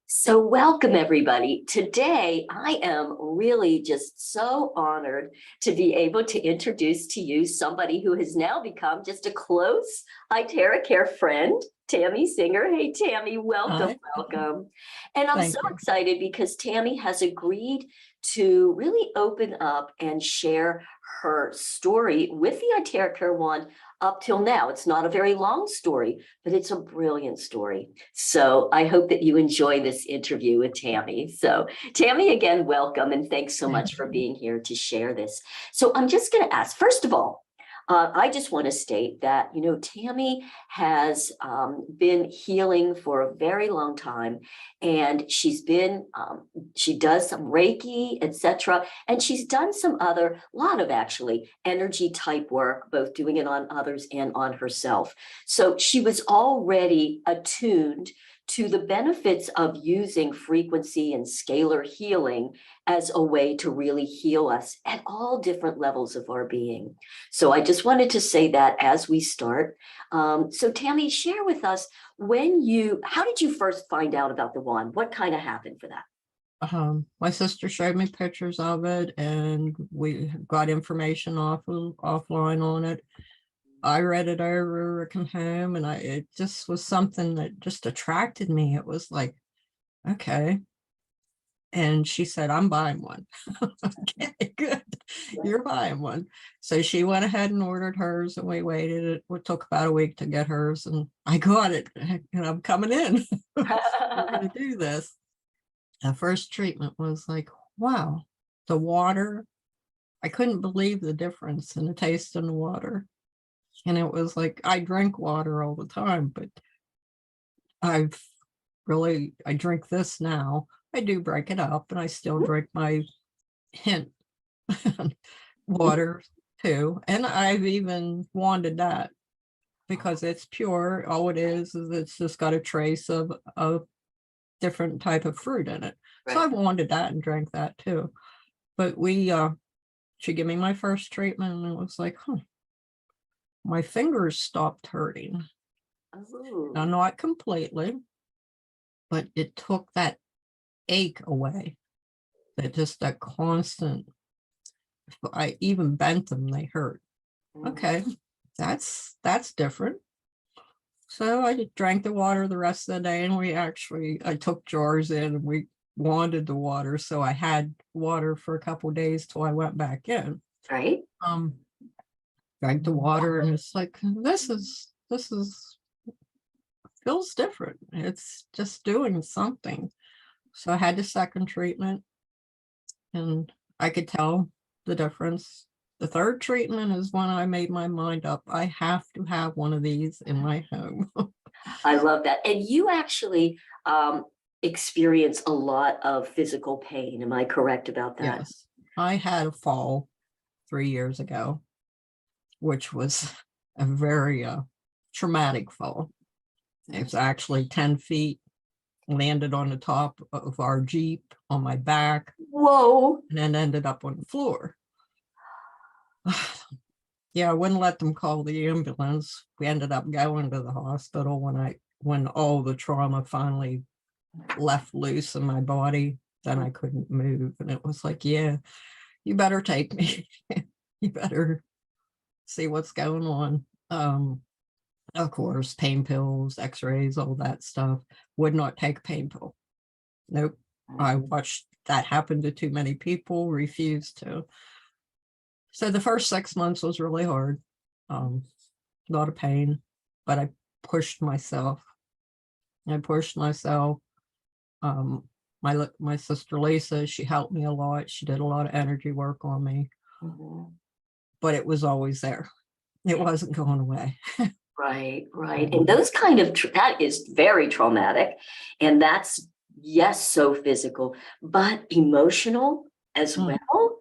So welcome everybody. Today, I am really just so honored to be able to introduce to you somebody who has now become just a close iTeraCare friend, Tammy Singer. Hey, Tammy, welcome, Hi, welcome. And I'm so thank you. excited because Tammy has agreed to really open up and share her story with the iTeraCare one up till now. It's not a very long story, but it's a brilliant story. So I hope that you enjoy this interview with Tammy. So Tammy, again, welcome and thanks so Thank much for you. being here to share this. So I'm just going to ask, first of all, I just want to state that, Tammy has been healing for a very long time, and she does some Reiki, etc. And she's done some other, lot of actually energy type work, both doing it on others and on herself. So she was already attuned to the benefits of using frequency and scalar healing as a way to really heal us at all different levels of our being. So I just wanted to say that as we start. So Tammy, share with us how did you first find out about the wand? What kind of happened for that? My sister showed me pictures of it, and we got information offline on it. I read it over, I come home, and it just was something that just attracted me. It was like, okay. And she said, I'm buying one. Okay, good. You're buying one. So she went ahead and ordered hers, and we waited. It took about a week to get hers, and I got it, and I'm coming in. We're going to do this. The first treatment was like, wow, the water, I couldn't believe the difference in the taste in the water. And it was like, I drink water all the time, but I drink this now. I do break it up, and I still drink my hint water too. And I've even wanted that because it's pure. All it is it's just got a trace of a different type of fruit in it. So Right. I've wanted that and drank that too. But she gave me my first treatment, and it was like, my fingers stopped hurting. Now, Oh, not completely, but it took that ache away. That constant, if I even bent them, they hurt. Okay, that's different. So I drank the water the rest of the day, and I took jars in, and we wanted the water. So I had water for a couple of days till I went back in. right. Um, Drank the water, and it's like, this is feels different. It's just doing something. So I had the second treatment, and I could tell the difference. The third treatment is when I made my mind up. I have to have one of these in my home. I love that. And you actually experience a lot of physical pain. Am I correct about that? Yes, I had a fall 3 years ago, which was a very traumatic fall. It's actually 10 feet, landed on the top of our Jeep on my back, Whoa. and then ended up on the floor. Yeah, I wouldn't let them call the ambulance. We ended up going to the hospital when all the trauma finally left loose in my body. Then I couldn't move, and it was like, yeah, you better take me. You better see what's going on. Of course, pain pills, x-rays, all that stuff. Would not take a pain pill. Nope. I watched that happen to too many people, refused to. So the first 6 months was really hard. A lot of pain, but I pushed myself. I pushed myself. Um, my sister Lisa, she helped me a lot. She did a lot of energy work on me, but it was always there. It wasn't going away. Right, right. And those that is very traumatic. And that's, yes, so physical, but emotional as Mm. well.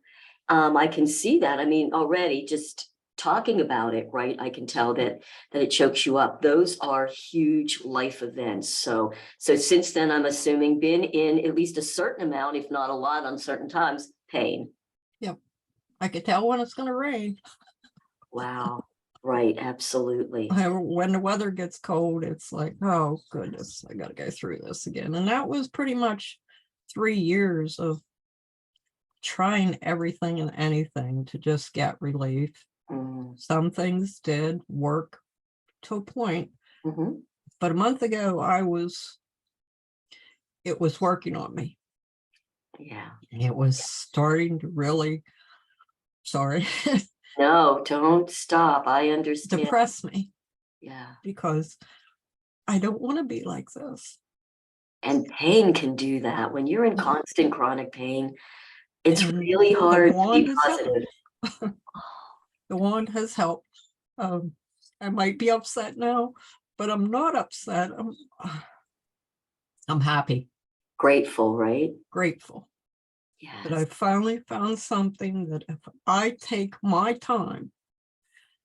I can see that. I mean, already just talking about it, right? I can tell that it chokes you up. Those are huge life events. So since then, I'm assuming been in at least a certain amount, if not a lot on certain times, pain. Yep. I could tell when it's going to rain. Wow. Right, absolutely. When the weather gets cold, it's like, oh goodness, I gotta go through this again. And that was pretty much 3 years of trying everything and anything to just get relief. Mm, Some things did work to a point, mhm. but a month ago, it was working on me. Yeah. It was starting to really, sorry, No, don't stop. I understand. depress me Yeah. because I don't want to be like this. And pain can do that. When you're in constant chronic pain, it's And really the hard to wand be has helped. positive. The wand has helped. I might be upset now, but I'm not upset. I'm happy, Grateful, right? grateful that I Yes. finally found something that if I take my time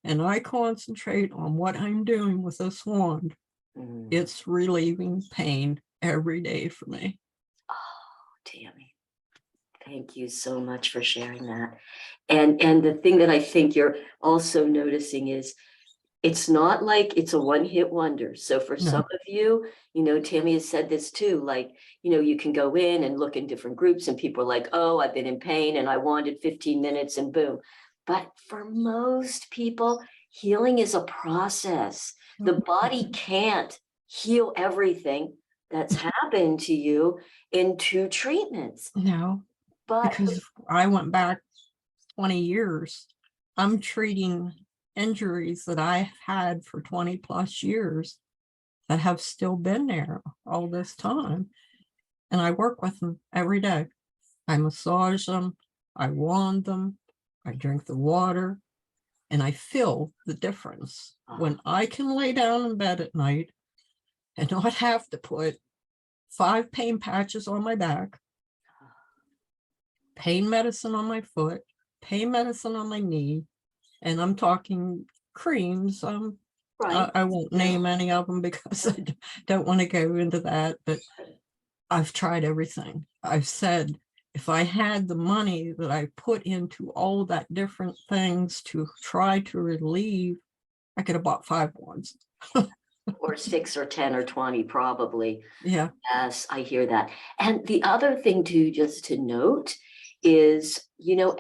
and I concentrate on what I'm doing with this wand, Mm. it's relieving pain every day for me. Oh, Tammy, thank you so much for sharing that. And the thing that I think you're also noticing is it's not like it's a one-hit wonder. So for some No, of you, Tammy has said this too, like, you can go in and look in different groups and people are like, oh, I've been in pain and I wanted 15 minutes and boom. But for most people, healing is a process. The body can't heal everything that's happened to you in 2 treatments. no, But because I went back 20 years. I'm treating injuries that I had for 20 plus years that have still been there all this time. And I work with them every day. I massage them, I wand them, I drink the water, and I feel the difference when I can lay down in bed at night and not have to put 5 pain patches on my back, pain medicine on my foot, pain medicine on my knee, and I'm talking creams. right. I won't name any of them because I don't want to go into that, but I've tried everything. I've said, if I had the money that I put into all that different things to try to relieve, I could have bought 5 ones. Or 6 or 10 or 20, probably. Yeah. Yes, I hear that. And the other thing too, just to note is,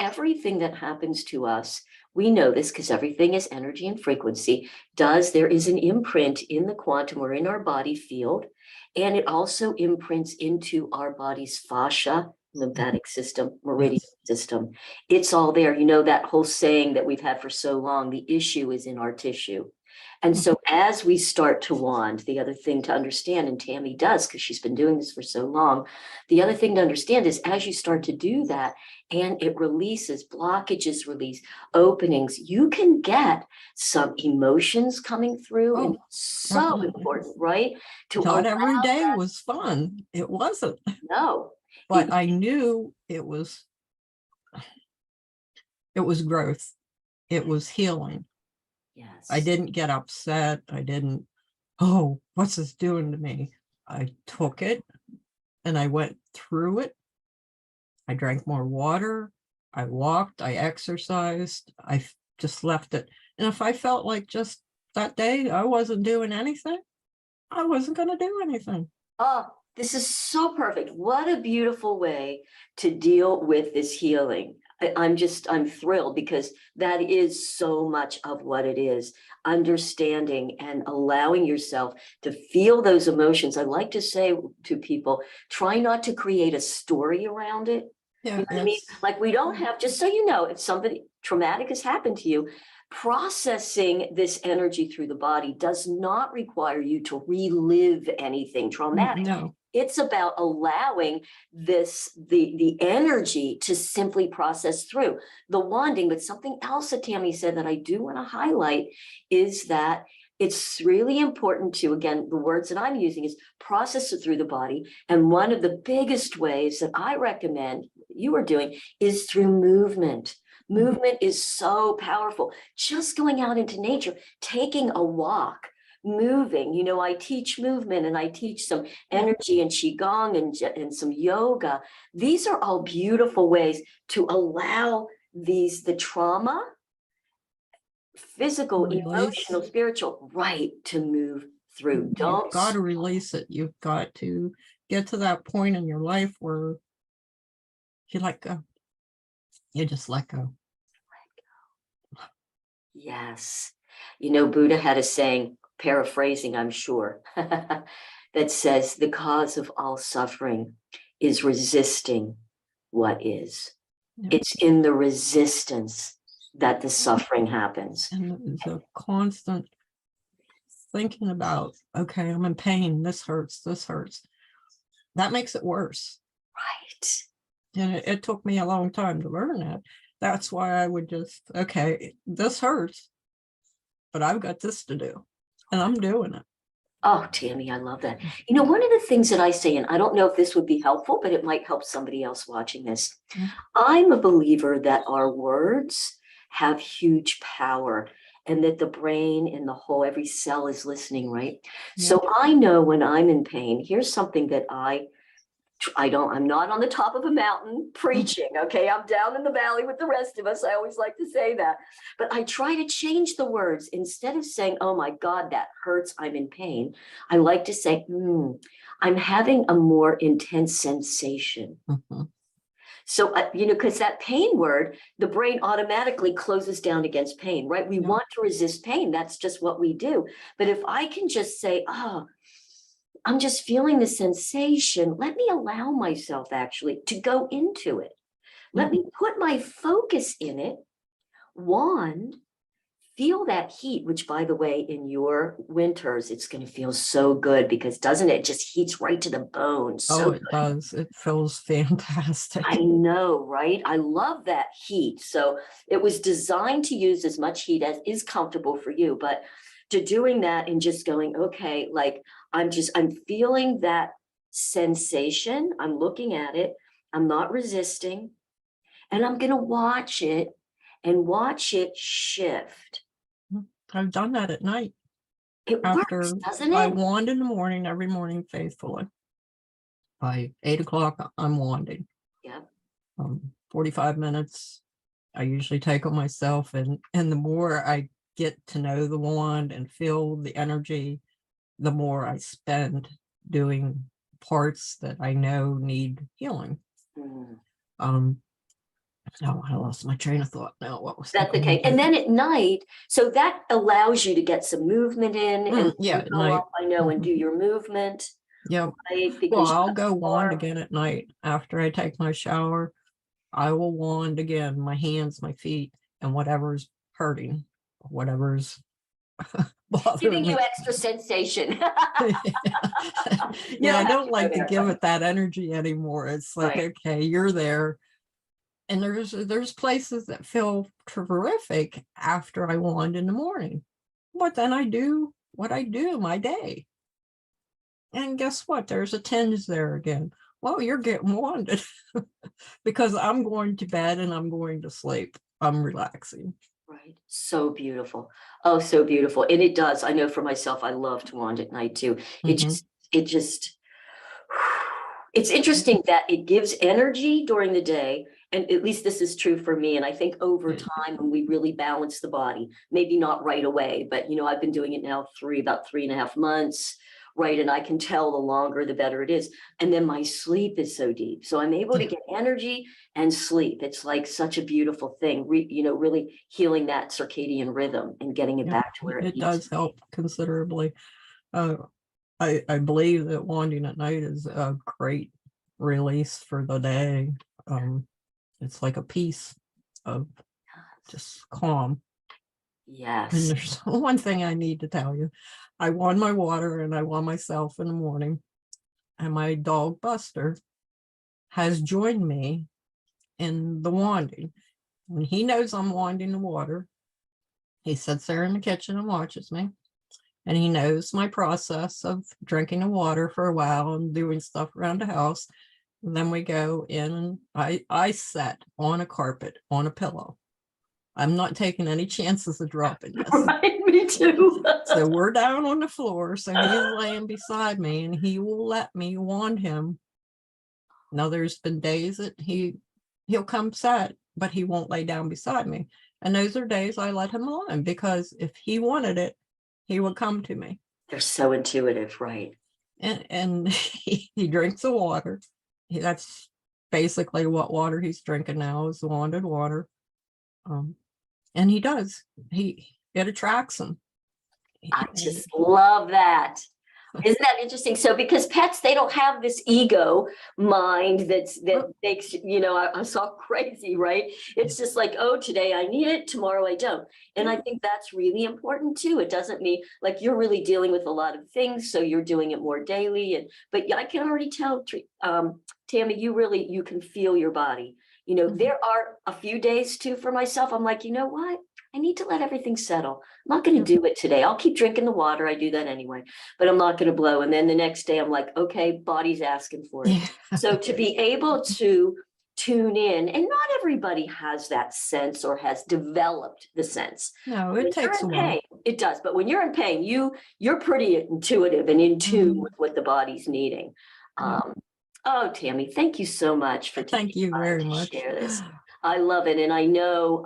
everything that happens to us, we know this because everything is energy and frequency, there is an imprint in the quantum or in our body field, and it also imprints into our body's fascia, lymphatic system, meridian Yes. system. It's all there. That whole saying that we've had for so long, the issue is in our tissue. And so as we start to wand, the other thing to understand, and Tammy does, because she's been doing this for so long, the other thing to understand is as you start to do that and it releases, blockages release, openings, you can get some emotions coming through. And Oh, it's so definitely. important, right? To Not allow every day was fun. It wasn't, no. but I knew it was growth. It was healing. I Yes. didn't get upset. I didn't, oh, what's this doing to me? I took it and I went through it. I drank more water. I walked, I exercised. I just left it. And if I felt like just that day I wasn't doing anything, I wasn't going to do anything. Oh, this is so perfect. What a beautiful way to deal with this healing. I'm thrilled because that is so much of what it is. Understanding and allowing yourself to feel those emotions. I like to say to people, try not to create a story around it. Yeah, You know what I mean? Like we don't have, just so you know, if somebody traumatic has happened to you, processing this energy through the body does not require you to relive anything traumatic. no. It's about allowing the energy to simply process through the wanding. But something else that Tammy said that I do want to highlight is that it's really important to, again, the words that I'm using is process it through the body. And one of the biggest ways that I recommend you are doing is through movement. Movement is so powerful. Just going out into nature, taking a walk, moving. I teach movement and I teach some energy and qigong and some yoga. These are all beautiful ways to allow the trauma physical, Release. emotional, spiritual, right, to move through. You've Don't got to release it. You've got to get to that point in your life where you let go. You just let go. Yes. You know, Buddha had a saying, paraphrasing, I'm sure, that says the cause of all suffering is resisting what is. Yeah. It's in the resistance that the suffering happens. And it's a constant thinking about, okay, I'm in pain. This hurts. This hurts. That makes it worse. Right. And it took me a long time to learn that. That's why I would just, okay, this hurts, but I've got this to do, and I'm doing it. Oh, Tammy, I love that. You know, one of the things that I say, and I don't know if this would be helpful, but it might help somebody else watching this. Mm. I'm a believer that our words have huge power and that the brain and the whole, every cell is listening, right? So I know when I'm in pain, here's something that I'm not on the top of a mountain preaching, okay? I'm down in the valley with the rest of us. I always like to say that. But I try to change the words. Instead of saying, oh my God, that hurts, I'm in pain, I like to say, I'm having a more intense sensation. Mm-hmm. So, you know, because that pain word, the brain automatically closes down against pain, right? We want to resist pain. That's just what we do. But if I can just say, oh, I'm just feeling the sensation. Let me allow myself actually to go into it. Let me put my focus in it. Wand, feel that heat, which by the way, in your winters, it's going to feel so good because doesn't it just heats right to the bone? So it does. It feels fantastic. I know, right? I love that heat. So it was designed to use as much heat as is comfortable for you, but to doing that and just going, okay, like I'm feeling that sensation. I'm looking at it. I'm not resisting. And I'm going to watch it and watch it shift. I've done that at night. It After works, doesn't I it? wand in the morning, every morning faithfully. By 8 o'clock, I'm wanding. Yeah. 45 minutes. I usually take on myself, and the more I get to know the wand and feel the energy, the more I spend doing parts that I know need healing. Oh, I lost my train of thought now. What was That's okay. And then at night, so that allows you to get some movement in and yeah, go night. up, I know, and do your movement. Yeah. Right? Well, Because I'll go wand again at night after I take my shower. I will wand again, my hands, my feet, and whatever's hurting, whatever's bothering giving me. you extra sensation. Yeah, I don't like to give it that energy anymore. It's like, Right. okay, you're there. And there's places that feel terrific after I wand in the morning. But then I do what I do my day. And guess what? There's a tinge there again. Well, you're getting wanded because I'm going to bed and I'm going to sleep. I'm relaxing. Right. So beautiful. Oh, so beautiful. And it does. I know for myself, I love to wand at night too. It's interesting that it gives energy during the day. And at least this is true for me. And I think over time, when we really balance the body, maybe not right away, but you know, I've been doing it now about 3.5 months. Right. And I can tell the longer, the better it is. And then my sleep is so deep. So I'm able to get energy and sleep. It's like such a beautiful thing, you know, really healing that circadian rhythm and getting it back to where it does help considerably. I believe that wanding at night is a great release for the day. It's like a piece of just calm. Yes. And there's one thing I need to tell you. I won my water and I won myself in the morning. And my dog Buster has joined me in the wanding. When he knows I'm wanding the water, he sits there in the kitchen and watches me. And he knows my process of drinking the water for a while and doing stuff around the house. And then we go in and I sit on a carpet on a pillow. I'm not taking any chances of dropping this. Right, me too. So we're down on the floor. So he's laying beside me and he will let me wand him. Now there's been days that he'll come sit, but he won't lay down beside me. And those are days I let him alone, because if he wanted it, he would come to me. They're so intuitive, right? And he drinks the water. That's basically what water he's drinking now, is the wanted water. And he does. It attracts him. I just love that. Isn't that interesting? So because pets, they don't have this ego mind that makes, us all crazy, right? It's just like, oh, today I need it, tomorrow I don't. And I think that's really important too. It doesn't mean like you're really dealing with a lot of things, so you're doing it more daily. But I can already tell, Tammy, you can feel your body. There are a few days too for myself. I'm like, you know what? I need to let everything settle. I'm not going to do it today. I'll keep drinking the water. I do that anyway, but I'm not going to blow. And then the next day I'm like, okay, body's asking for it. So to be able to tune in, and not everybody has that sense or has developed the sense. No, it takes a while. It does. But when you're in pain, you're pretty intuitive and in tune with what the body's needing. Oh, Tammy, thank you so much for Thank you very much. share this. I love it. And I know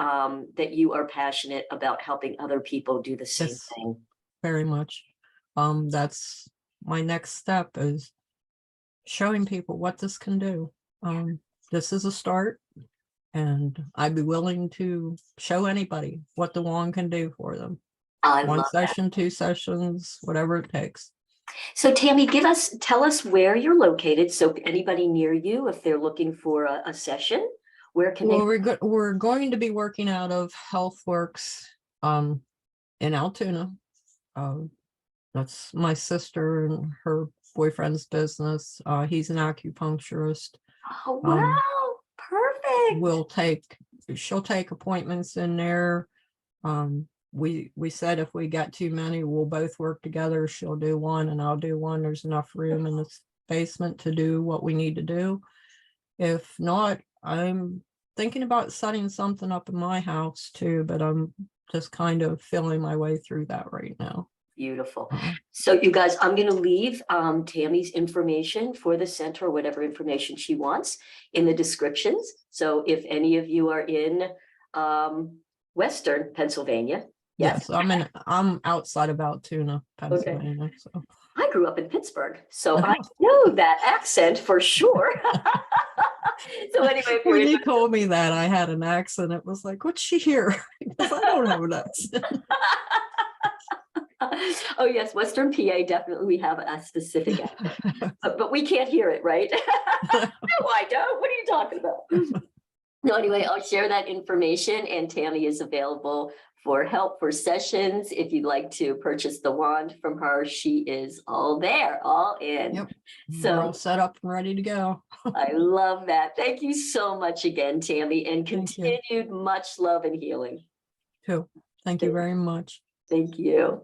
that you are passionate about helping other people do the same thing. Very much. That's my next step, is showing people what this can do. This is a start, and I'd be willing to show anybody what the wand can do for them. One session, 2 sessions, whatever it takes. So Tammy, tell us where you're located. So anybody near you, if they're looking for a session, where can they? Well, we're going to be working out of HealthWorks in Altoona. That's my sister and her boyfriend's business. He's an acupuncturist. Oh, wow. Perfect. She'll take appointments in there. We said if we got too many, we'll both work together. She'll do one and I'll do one. There's enough room in the basement to do what we need to do. If not, I'm thinking about setting something up in my house too, but I'm just kind of feeling my way through that right now. Beautiful. So you guys, I'm going to leave Tammy's information for the center, or whatever information she wants, in the descriptions. So if any of you are in Western Pennsylvania. Yes, I'm outside of Altoona, Pennsylvania. Okay. So I grew up in Pittsburgh, so I know that accent for sure. So anyway, when you told me that I had an accent, it was like, what's she here? Because I don't have an accent. Oh yes, Western PA, definitely we have a specific accent, but we can't hear it, right? No, I don't. What are you talking about? No, anyway, I'll share that information, and Tammy is available for help for sessions. If you'd like to purchase the wand from her, she is all there, all in. Yep. So we're all set up and ready to go. I love that. Thank you so much again, Tammy, and continued much love and healing. Too. Thank you very much. Thank you.